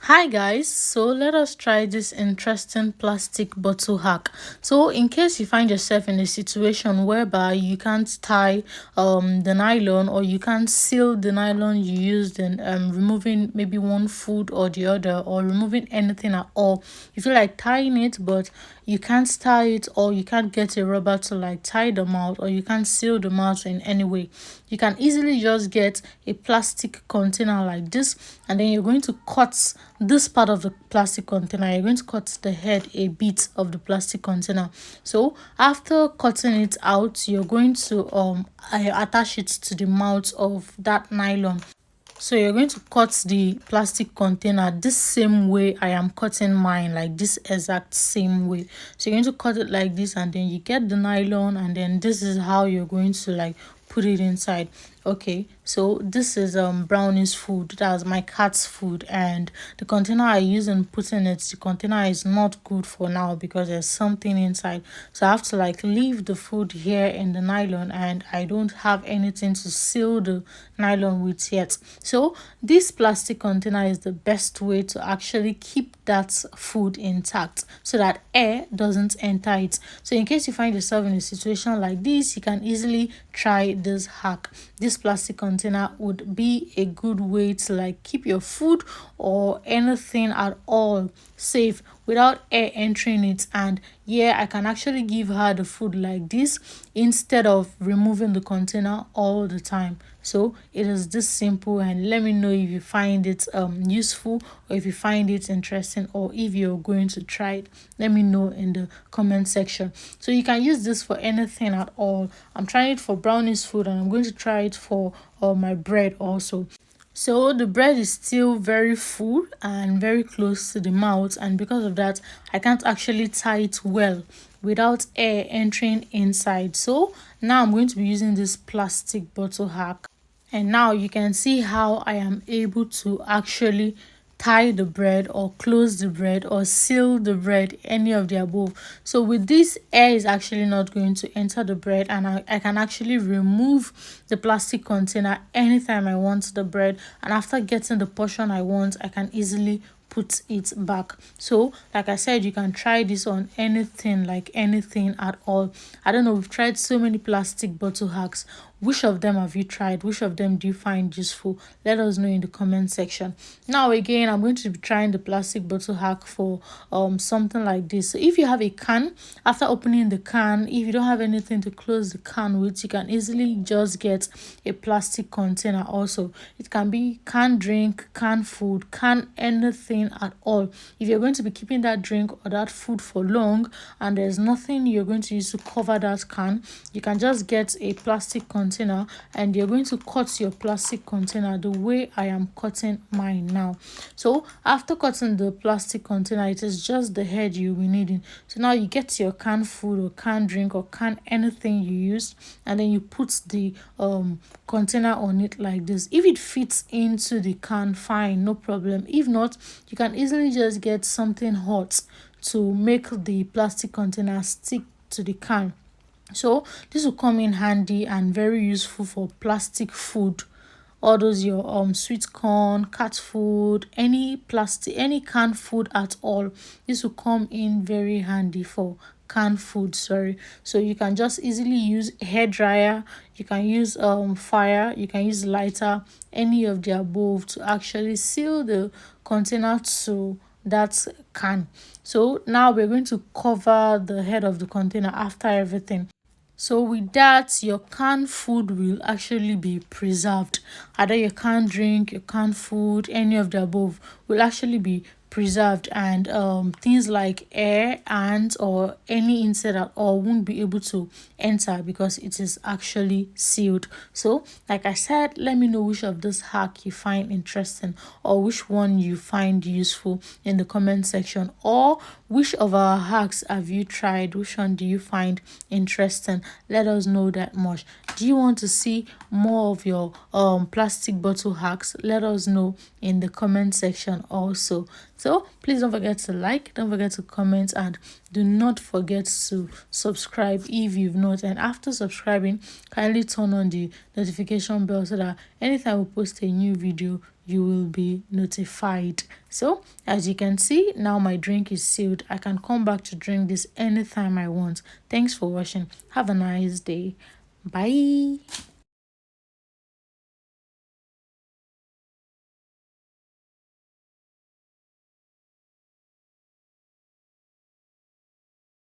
Hi guys, so let us try this interesting plastic bottle hack. So in case you find yourself in a situation whereby you can't tie the nylon, or you can't seal the nylon you used in removing maybe one food or the other, or removing anything at all, you feel like tying it but you can't tie it, or you can't get a rubber to like tie the mouth, or you can't seal the mouth in any way, you can easily just get a plastic container like this, and then you're going to cut this part of the plastic container. You're going to cut the head a bit of the plastic container. So after cutting it out, you're going to attach it to the mouth of that nylon. So you're going to cut the plastic container this same way I am cutting mine, like this exact same way. So you're going to cut it like this, and then you get the nylon, and then this is how you're going to like put it inside. Okay, so this is brownie's food. That's my cat's food, and the container I use in putting it, the container is not good for now because there's something inside. So I have to like leave the food here in the nylon, and I don't have anything to seal the nylon with yet. So this plastic container is the best way to actually keep that food intact so that air doesn't enter it. So in case you find yourself in a situation like this, you can easily try this hack. This plastic container would be a good way to like keep your food or anything at all safe without air entering it. And yeah, I can actually give her the food like this instead of removing the container all the time. So it is this simple, and let me know if you find it useful, or if you find it interesting, or if you're going to try it. Let me know in the comment section. So you can use this for anything at all. I'm trying it for brownies food, and I'm going to try it for my bread also. So the bread is still very full and very close to the mouth, and because of that I can't actually tie it well without air entering inside. So now I'm going to be using this plastic bottle hack, and now you can see how I am able to actually tie the bread or close the bread or seal the bread, any of the above. So with this, air is actually not going to enter the bread, and I can actually remove the plastic container anytime I want the bread, and after getting the portion I want, I can easily put it back. So like I said, you can try this on anything, like anything at all. I don't know, we've tried so many plastic bottle hacks. Which of them have you tried? Which of them do you find useful? Let us know in the comment section. Now again, I'm going to be trying the plastic bottle hack for something like this. So if you have a can, after opening the can, if you don't have anything to close the can with, you can easily just get a plastic container also. It can be canned drink, canned food, canned anything at all. If you're going to be keeping that drink or that food for long, and there's nothing you're going to use to cover that can, you can just get a plastic container, and you're going to cut your plastic container the way I am cutting mine now. So after cutting the plastic container, it is just the head you'll be needing. So now you get your canned food or canned drink or canned anything you used, and then you put the container on it like this. If it fits into the can, fine, no problem. If not, you can easily just get something hot to make the plastic container stick to the can. So this will come in handy and very useful for plastic food. All those your sweet corn, cat food, any plastic, any canned food at all, this will come in very handy for canned food, sorry. So you can just easily use hair dryer, you can use fire, you can use lighter, any of the above, to actually seal the container to that can. So now we're going to cover the head of the container after everything. So with that, your canned food will actually be preserved. Either your canned drink, your canned food, any of the above will actually be preserved, and things like air, ants, or any insect at all won't be able to enter because it is actually sealed. So like I said, let me know which of this hack you find interesting, or which one you find useful in the comment section, or which of our hacks have you tried, which one do you find interesting. Let us know that much. Do you want to see more of your plastic bottle hacks? Let us know in the comment section also. So please don't forget to like, don't forget to comment, and do not forget to subscribe if you've not. And after subscribing, kindly turn on the notification bell so that anytime we post a new video, you will be notified. So as you can see, now my drink is sealed. I can come back to drink this anytime I want. Thanks for watching. Have a nice day. Bye.